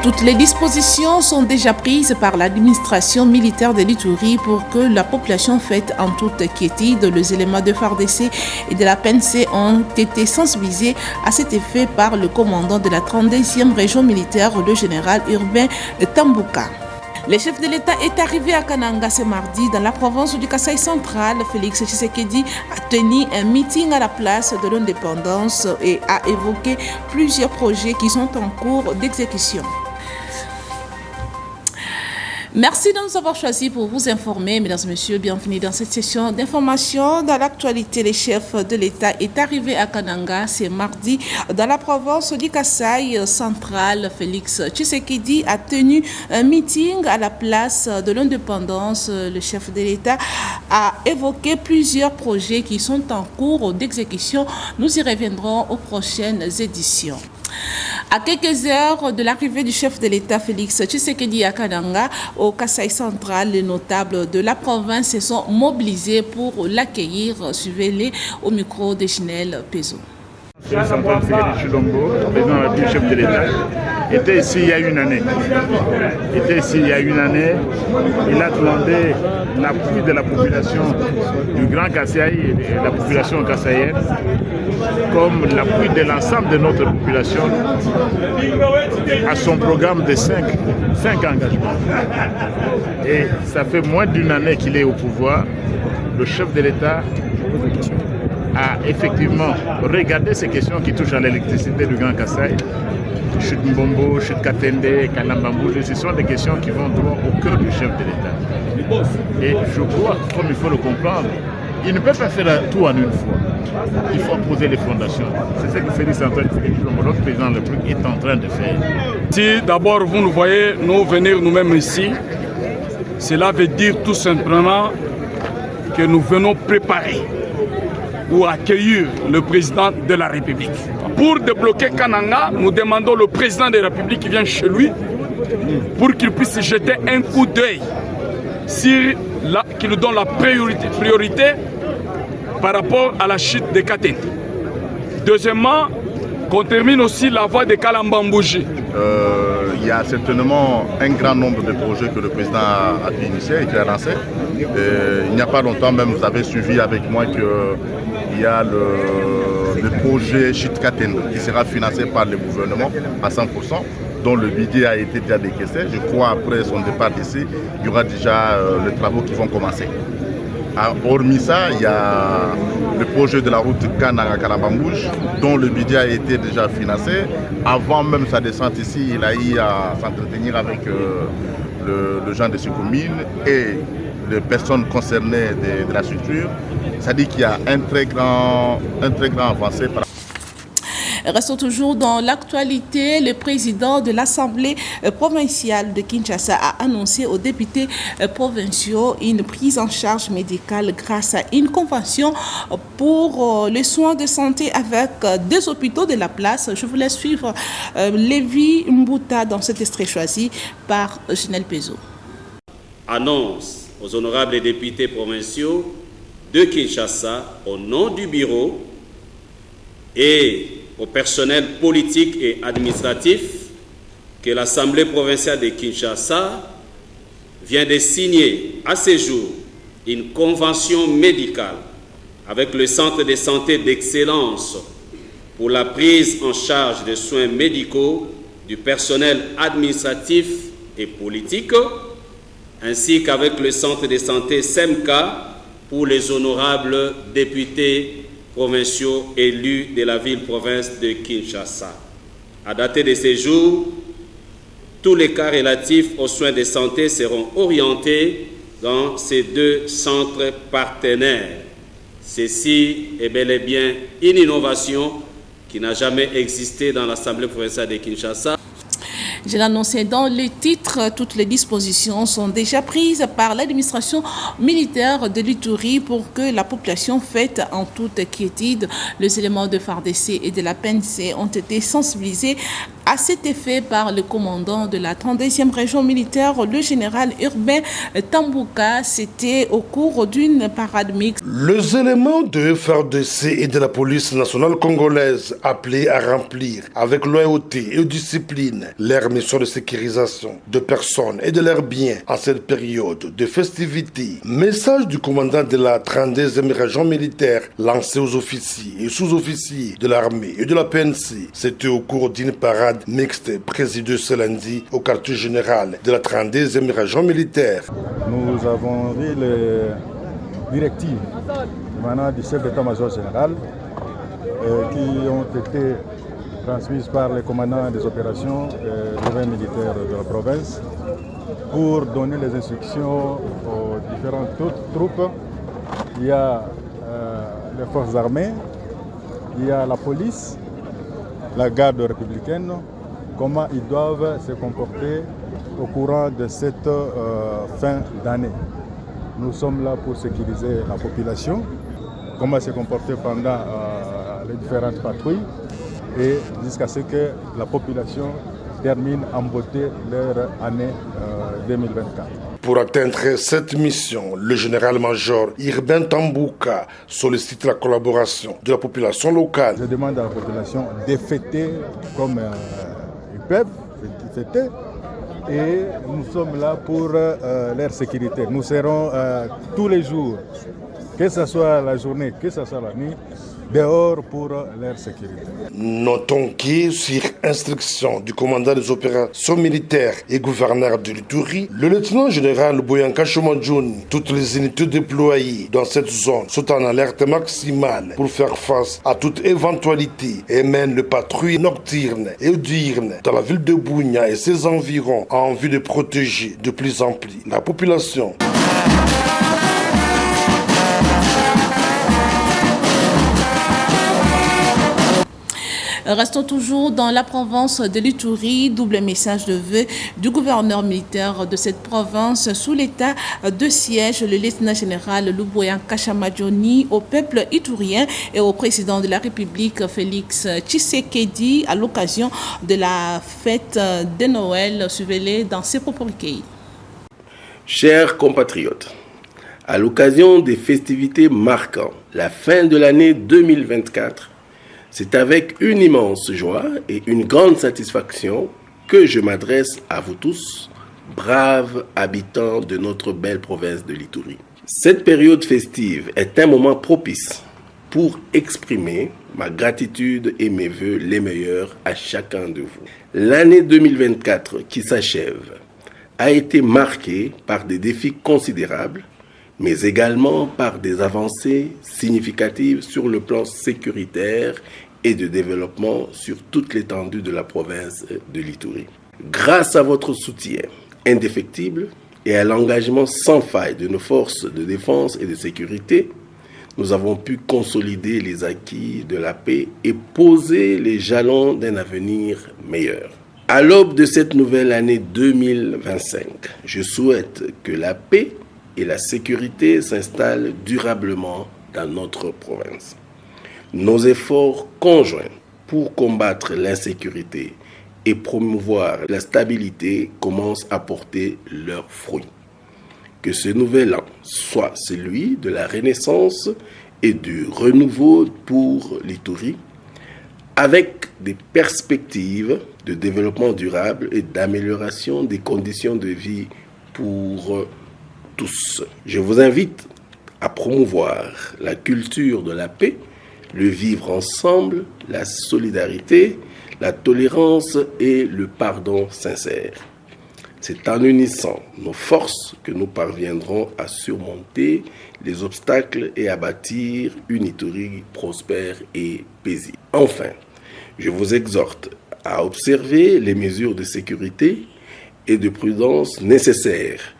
Toutes les dispositions sont déjà prises par l'administration militaire de l'Ituri pour que la population faite en toute quiétude. Les éléments de FARDC et de la PNC ont été sensibilisés à cet effet par le commandant de la 32e région militaire, le général Urbain Tambouka. Le chef de l'État est arrivé à Kananga ce mardi dans la province du Kasaï central. Félix Tshisekedi a tenu un meeting à la place de l'indépendance et a évoqué plusieurs projets qui sont en cours d'exécution. Merci de nous avoir choisis pour vous informer. Mesdames et messieurs, bienvenue dans cette session d'information. Dans l'actualité, le chef de l'État est arrivé à Kananga ce mardi dans la province du Kasaï central. Félix Tshisekedi a tenu un meeting à la place de l'indépendance. Le chef de l'État a évoqué plusieurs projets qui sont en cours d'exécution. Nous y reviendrons aux prochaines éditions. À quelques heures de l'arrivée du chef de l'État Félix Tshisekedi à Kananga, au Kasaï central, les notables de la province se sont mobilisés pour l'accueillir. Suivez-les au micro de Ginel Pezo. Le central Félix Chilombo, président du chef de l'État, était ici il y a une année. Il a demandé l'appui de la population du Grand Kasaï et de la population kassaïenne, comme l'appui de l'ensemble de notre population à son programme de 5 engagements. Et ça fait moins d'une année qu'il est au pouvoir. Le chef de l'État a effectivement regardé ces questions qui touchent à l'électricité du Grand Kasaï, Chute Mbombo, Chute Katende, Kalambambouji. Ce sont des questions qui vont droit au cœur du chef de l'État. Et je crois, comme il faut le comprendre, il ne peut pas faire tout en une fois. Il faut poser les fondations. C'est ce que Félix Antoine Tshisekedi, notre président de la République, est en train de faire. Si d'abord vous nous voyez, nous venir nous-mêmes ici, cela veut dire tout simplement que nous venons préparer ou accueillir le président de la République. Pour débloquer Kananga, nous demandons au président de la République qui vient chez lui pour qu'il puisse jeter un coup d'œil, qu'il nous donne la priorité par rapport à la chute de Katende. Deuxièmement, qu'on termine aussi la voie de Kalambambouji. Il y a certainement un grand nombre de projets que le président a pu initier et qui a lancé. Il n'y a pas longtemps même, vous avez suivi avec moi qu'il y a le projet Chute Katende qui sera financé par le gouvernement à 100%, dont le budget a été déjà décaissé. Je crois après son départ d'ici, il y aura déjà les travaux qui vont commencer. Hormis ça, il y a le projet de la route Kananga-Kalambambouji, dont le budget a été déjà financé. Avant même sa descente ici, il a eu à s'entretenir avec le gens de ces communes et les personnes concernées de la structure. C'est-à-dire qu'il y a un très grand avancé. Restons toujours dans l'actualité. Le président de l'Assemblée provinciale de Kinshasa a annoncé aux députés provinciaux une prise en charge médicale grâce à une convention pour les soins de santé avec deux hôpitaux de la place. Je vous laisse suivre Lévi Mbouta dans cet extrait choisi par Ginel Pezo. Annonce aux honorables députés provinciaux de Kinshasa au nom du bureau et au personnel politique et administratif que l'Assemblée provinciale de Kinshasa vient de signer à ce jour une convention médicale avec le Centre de santé d'excellence pour la prise en charge des soins médicaux du personnel administratif et politique, ainsi qu'avec le Centre de santé SEMCA pour les honorables députés provinciaux élus de la ville-province de Kinshasa. À dater de ces jours, tous les cas relatifs aux soins de santé seront orientés dans ces deux centres partenaires. Ceci est bel et bien une innovation qui n'a jamais existé dans l'Assemblée provinciale de Kinshasa. Je l'annonçais dans le titre, toutes les dispositions sont déjà prises par l'administration militaire de l'Ituri pour que la population faite en toute quiétude. Les éléments de FARDC et de la PNC ont été sensibilisés à cet effet par le commandant de la 32e région militaire, le général Urbain Tambouka. C'était au cours d'une parade mixte. Les éléments de FARDC et de la police nationale congolaise appelés à remplir avec loyauté et discipline leur mission de sécurisation de personnes et de leurs biens en cette période de festivités. Message du commandant de la 32e région militaire lancé aux officiers et sous-officiers de l'armée et de la PNC. C'était au cours d'une parade mixte présidée ce lundi au quartier général de la 32e région militaire. Nous avons vu les directives émanant du chef d'état-major général qui ont été transmises par les commandants des opérations des militaires de la province pour donner les instructions aux différentes troupes. Il y a les forces armées, il y a la police, la garde républicaine, comment ils doivent se comporter au courant de cette fin d'année. Nous sommes là pour sécuriser la population, comment se comporter pendant les différentes patrouilles et jusqu'à ce que la population termine en beauté leur année 2024. Pour atteindre cette mission, le général-major Urbain Tambouka sollicite la collaboration de la population locale. Je demande à la population de fêter comme ils peuvent fêter et nous sommes là pour leur sécurité. Nous serons tous les jours, que ce soit la journée, que ce soit la nuit, dehors pour leur sécurité. Notons que, sur instruction du commandant des opérations militaires et gouverneur de l'Ituri, le lieutenant-général Boyanka Chomadjouni, toutes les unités déployées dans cette zone sont en alerte maximale pour faire face à toute éventualité et mènent le patrouille nocturne et diurne dans la ville de Bunia et ses environs en vue de protéger de plus en plus la population. Restons toujours dans la province de l'Ituri. Double message de vœux du gouverneur militaire de cette province sous l'état de siège, le lieutenant général Luboyanka Chomadjouni, au peuple iturien et au président de la République Félix Tshisekedi à l'occasion de la fête de Noël. Suivez-les dans ses propres recueils. Chers compatriotes, à l'occasion des festivités marquant la fin de l'année 2024, c'est avec une immense joie et une grande satisfaction que je m'adresse à vous tous, braves habitants de notre belle province de l'Ituri. Cette période festive est un moment propice pour exprimer ma gratitude et mes vœux les meilleurs à chacun de vous. L'année 2024 qui s'achève a été marquée par des défis considérables, mais également par des avancées significatives sur le plan sécuritaire et de développement sur toute l'étendue de la province de l'Ituri. Grâce à votre soutien indéfectible et à l'engagement sans faille de nos forces de défense et de sécurité, nous avons pu consolider les acquis de la paix et poser les jalons d'un avenir meilleur. À l'aube de cette nouvelle année 2025, je souhaite que la paix et la sécurité s'installent durablement dans notre province. Nos efforts conjoints pour combattre l'insécurité et promouvoir la stabilité commencent à porter leurs fruits. Que ce nouvel an soit celui de la renaissance et du renouveau pour l'Ituri, avec des perspectives de développement durable et d'amélioration des conditions de vie pour tous. Je vous invite à promouvoir la culture de la paix, le vivre ensemble, la solidarité, la tolérance et le pardon sincère. C'est en unissant nos forces que nous parviendrons à surmonter les obstacles et à bâtir une Ituri prospère et paisible. Enfin, je vous exhorte à observer les mesures de sécurité et de prudence nécessaires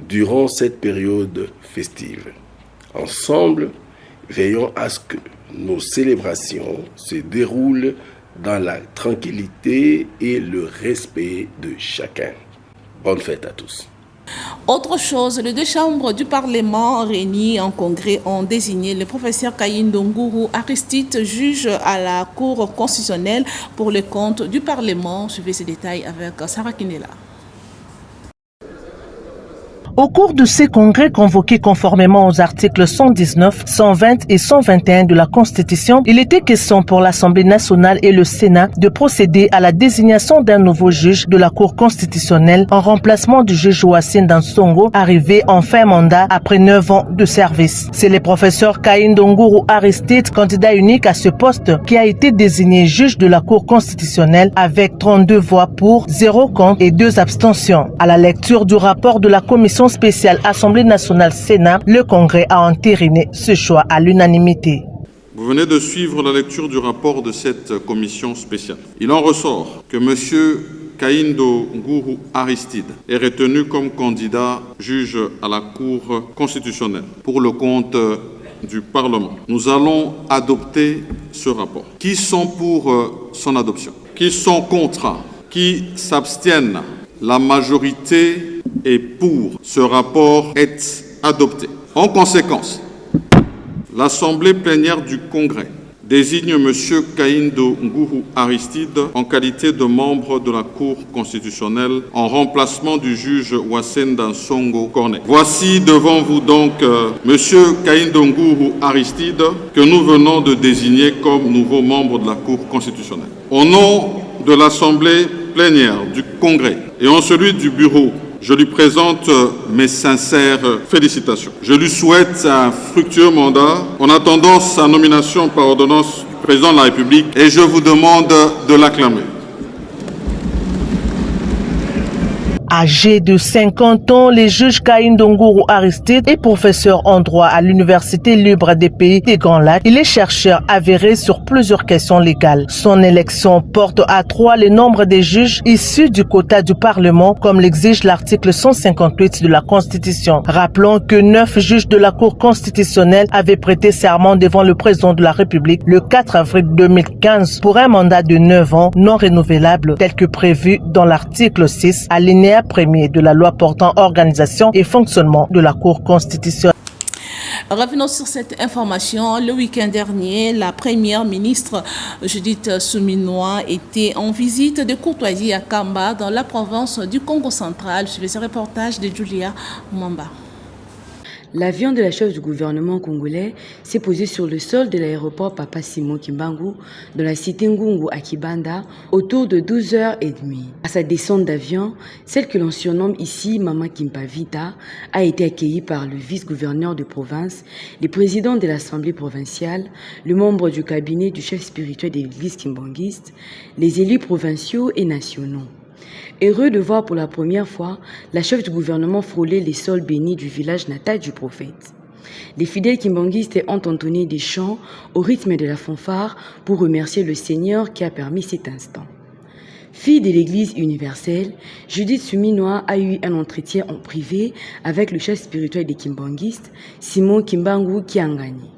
durant cette période festive. Ensemble, veillons à ce que nos célébrations se déroulent dans la tranquillité et le respect de chacun. Bonne fête à tous. Autre chose, les deux chambres du Parlement réunies en congrès ont désigné le professeur Kayindo Nguru Aristide, juge à la Cour constitutionnelle pour le compte du Parlement. Suivez ces détails avec Sarah Kinela. Au cours de ces congrès convoqués conformément aux articles 119, 120 et 121 de la Constitution, il était question pour l'Assemblée nationale et le Sénat de procéder à la désignation d'un nouveau juge de la Cour constitutionnelle en remplacement du juge Ouassine Dansongo, arrivé en fin mandat après 9 ans de service. C'est le professeur Kayindo Nguru Aristide, candidat unique à ce poste, qui a été désigné juge de la Cour constitutionnelle avec 32 voix pour, 0 contre et 2 abstentions. À la lecture du rapport de la commission spéciale Assemblée nationale Sénat, le Congrès a entériné ce choix à l'unanimité. Vous venez de suivre la lecture du rapport de cette commission spéciale. Il en ressort que M. Kayindo Nguru Aristide est retenu comme candidat juge à la Cour constitutionnelle pour le compte du Parlement. Nous allons adopter ce rapport. Qui sont pour son adoption? Qui sont contre? Qui s'abstiennent? La majorité est pour. Ce rapport est adopté. En conséquence, l'Assemblée plénière du Congrès désigne M. Kayindo Nguru Aristide en qualité de membre de la Cour constitutionnelle en remplacement du juge Ouassine Dansongo Cornet. Voici devant vous donc M. Kayindo Nguru Aristide que nous venons de désigner comme nouveau membre de la Cour constitutionnelle. Au nom de l'Assemblée plénière du Congrès et en celui du bureau, je lui présente mes sincères félicitations. Je lui souhaite un fructueux mandat en attendant sa nomination par ordonnance du président de la République et je vous demande de l'acclamer. Âgé de 50 ans, le juge Kayindo Nguru Aristide est professeur en droit à l'Université libre des pays des Grands Lacs. Il est chercheur avéré sur plusieurs questions légales. Son élection porte à 3 le nombre des juges issus du quota du Parlement, comme l'exige l'article 158 de la Constitution. Rappelons que 9 juges de la Cour constitutionnelle avaient prêté serment devant le président de la République le 4 avril 2015 pour un mandat de 9 ans non renouvelable tel que prévu dans l'article 6 alinéa 1er de la loi portant organisation et fonctionnement de la Cour constitutionnelle. Revenons sur cette information. Le week-end dernier, la première ministre Judith Suminwa était en visite de courtoisie à Kamba, dans la province du Congo central. Suivez ce reportage de Julia Mwamba. L'avion de la chef du gouvernement congolais s'est posé sur le sol de l'aéroport Papa Simon Kimbangu dans la cité Ngungu à Kibanda autour de 12h30. À sa descente d'avion, celle que l'on surnomme ici Mama Kimpavita a été accueillie par le vice-gouverneur de province, les présidents de l'Assemblée provinciale, le membre du cabinet du chef spirituel de l'église kimbanguiste, les élus provinciaux et nationaux. Heureux de voir pour la première fois la chef du gouvernement frôler les sols bénis du village natal du prophète. Les fidèles kimbanguistes ont entonné des chants au rythme de la fanfare pour remercier le Seigneur qui a permis cet instant. Fille de l'Église universelle, Judith Suminwa a eu un entretien en privé avec le chef spirituel des kimbanguistes, Simon Kimbangu Kiangani.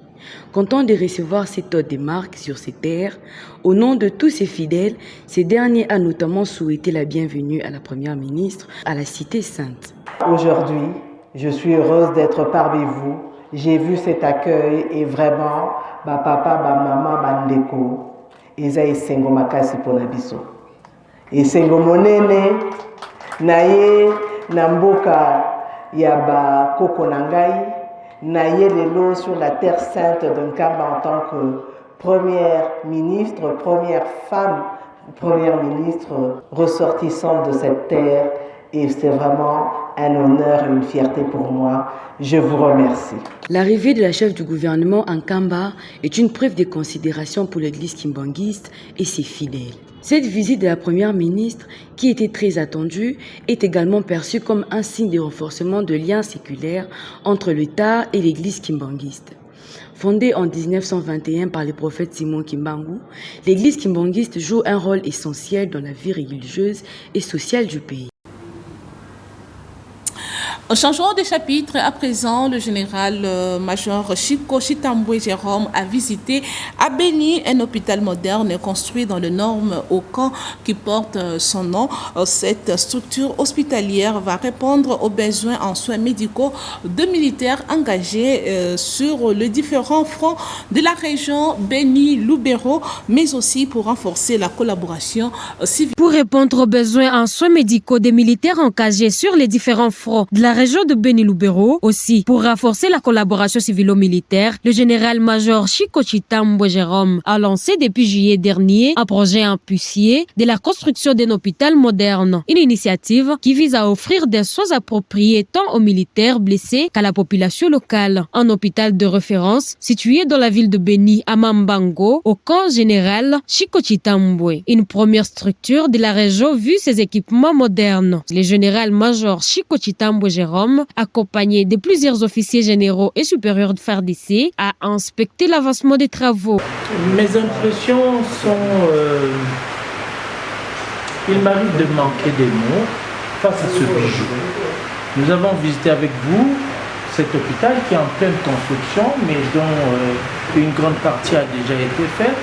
Content de recevoir cet hôte de marque sur ses terres, au nom de tous ses fidèles, ce dernier a notamment souhaité la bienvenue à la première ministre à la Cité Sainte. Aujourd'hui, je suis heureuse d'être parmi vous. J'ai vu cet accueil et vraiment, ba papa, ba maman, ba ndeko, eza esengo makasi pona biso. Esengo monene, naye na mboka ya ba koko na ngai. Naye lelo sur la terre sainte de Nkamba en tant que première ministre, première femme, première ministre ressortissante de cette terre. Et c'est vraiment un honneur et une fierté pour moi. Je vous remercie. L'arrivée de la chef du gouvernement en Kamba est une preuve de considération pour l'église kimbanguiste et ses fidèles. Cette visite de la première ministre, qui était très attendue, est également perçue comme un signe de renforcement de liens séculaires entre l'État et l'église kimbanguiste. Fondée en 1921 par le prophète Simon Kimbangu, l'église kimbanguiste joue un rôle essentiel dans la vie religieuse et sociale du pays. Changeons de chapitre. À présent, le général-major Chico Chitambwe Jérôme a visité à Beni un hôpital moderne construit dans les normes au camp qui porte son nom. Cette structure hospitalière va répondre aux besoins en soins médicaux de militaires engagés sur les différents fronts de la région Beni-Lubero, mais aussi pour renforcer la collaboration civile. Pour répondre aux besoins en soins médicaux des militaires engagés sur les différents fronts de la région de Beni-Lubero, aussi pour renforcer la collaboration civilo-militaire, le général-major Chico Chitambwe Jérôme a lancé depuis juillet dernier un projet ambitieux de la construction d'un hôpital moderne, une initiative qui vise à offrir des soins appropriés tant aux militaires blessés qu'à la population locale. Un hôpital de référence situé dans la ville de Beni à Mambango, au camp général Chico Chitambwe. Une première structure de la région vu ses équipements modernes. Le général-major Chico Chitambwe Jérôme, accompagné de plusieurs officiers généraux et supérieurs de FARDC, a inspecté l'avancement des travaux. Mes impressions sont... il m'arrive de manquer des mots face à ce bijou. Nous avons visité avec vous cet hôpital qui est en pleine construction, mais dont une grande partie a déjà été faite.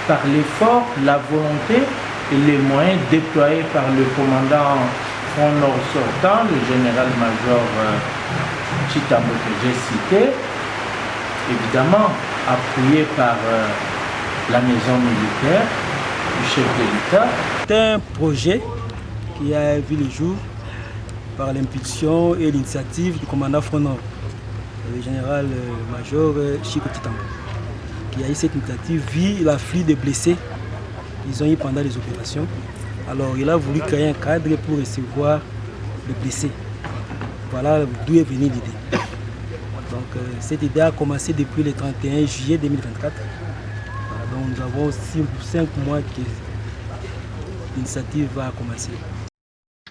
Par l'effort, la volonté et les moyens déployés par le commandant Front Nord sortant, le général-major Chitambwe que j'ai cité, évidemment appuyé par la maison militaire du chef de l'État. C'est un projet qui a vu le jour par l'impulsion et l'initiative du commandant Front Nord, le général-major Chico Chitambwe, qui a eu cette initiative vu l'afflux des blessés qu'ils ont eu pendant les opérations. Alors il a voulu créer un cadre pour recevoir les blessés. Voilà d'où est venue l'idée. Donc cette idée a commencé depuis le 31 juillet 2024. Voilà, donc nous avons 5 mois que l'initiative va commencer.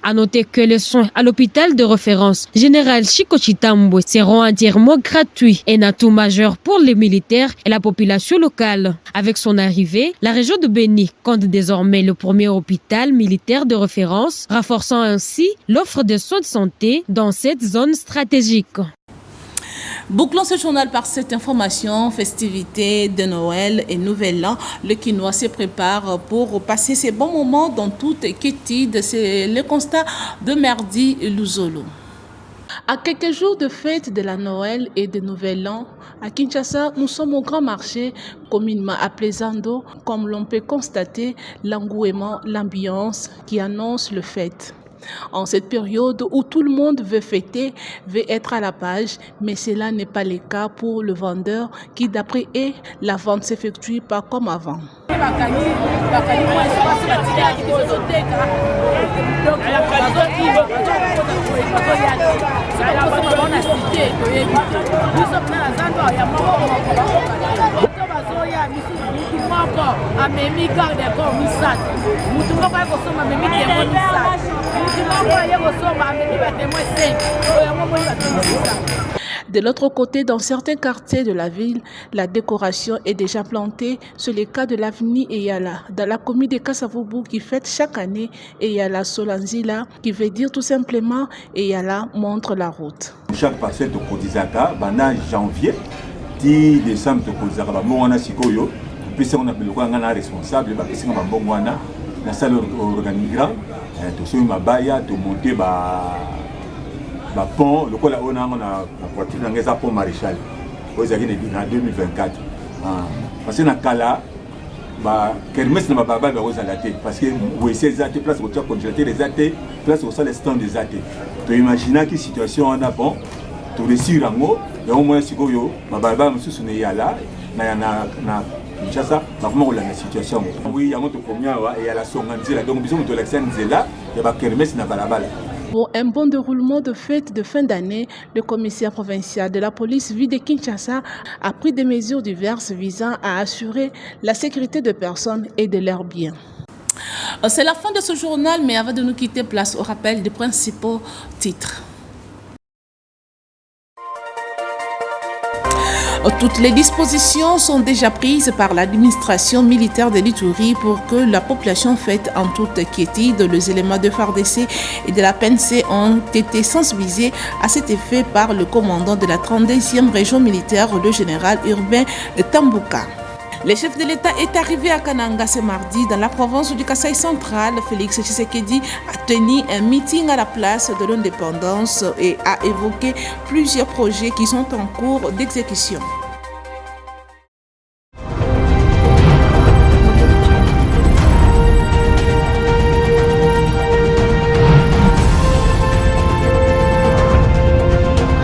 À noter que les soins à l'hôpital de référence général Chico Chitambwe seront entièrement gratuits, un atout majeur pour les militaires et la population locale. Avec son arrivée, la région de Beni compte désormais le premier hôpital militaire de référence, renforçant ainsi l'offre de soins de santé dans cette zone stratégique. Bouclons ce journal par cette information. Festivités de Noël et Nouvel An. Le Quinois se prépare pour passer ces bons moments dans toute quiétude. C'est le constat de Merdi Luzolo. À quelques jours de fête de la Noël et de Nouvel An, à Kinshasa, nous sommes au grand marché, communément appelé Zando, comme l'on peut constater l'engouement, l'ambiance qui annonce le fête. En cette période où tout le monde veut fêter, veut être à la page, mais cela n'est pas le cas pour le vendeur qui, d'après eux, la vente s'effectue pas comme avant. De l'autre côté, dans certains quartiers de la ville, la décoration est déjà plantée. C'est le cas de l'avenue Eyala, dans la commune de Kasavubu qui fête chaque année Eyala Solanzila, qui veut dire tout simplement Eyala montre la route. Chaque parcelle de Kodizaka, pendant janvier, 10 décembre de Kodizaka, on a Sikoyo, puis on a le responsable, on a la salle organigrant, tout ma baya, tout monter le pont, le col on a voiture dans les pont maréchal, en 2024. Parce que dans Kala, Kermès n'a pas parce que vous essayez de place où tu as congélaté les athées, place où ça les stands des athées. Tu imagines quelle situation on a bon, tu réussis en haut, et au moins si vous avez un souci là, comment la situation. Oui, il y a combien et à la Songanzela, donc bisous de l'Axanzela, il y a Kermès n'a pas la balle. Pour un bon déroulement de fête de fin d'année, le commissaire provincial de la police ville de Kinshasa a pris des mesures diverses visant à assurer la sécurité des personnes et de leurs biens. C'est la fin de ce journal, mais avant de nous quitter, place au rappel des principaux titres. Toutes les dispositions sont déjà prises par l'administration militaire de l'Ituri pour que la population faite en toute quiétude. Les éléments de FARDC et de la PNC ont été sensibilisés à cet effet par le commandant de la 32e région militaire, le général Urbain Tambouka. Le chef de l'État est arrivé à Kananga ce mardi dans la province du Kasaï central. Félix Tshisekedi a tenu un meeting à la place de l'indépendance et a évoqué plusieurs projets qui sont en cours d'exécution.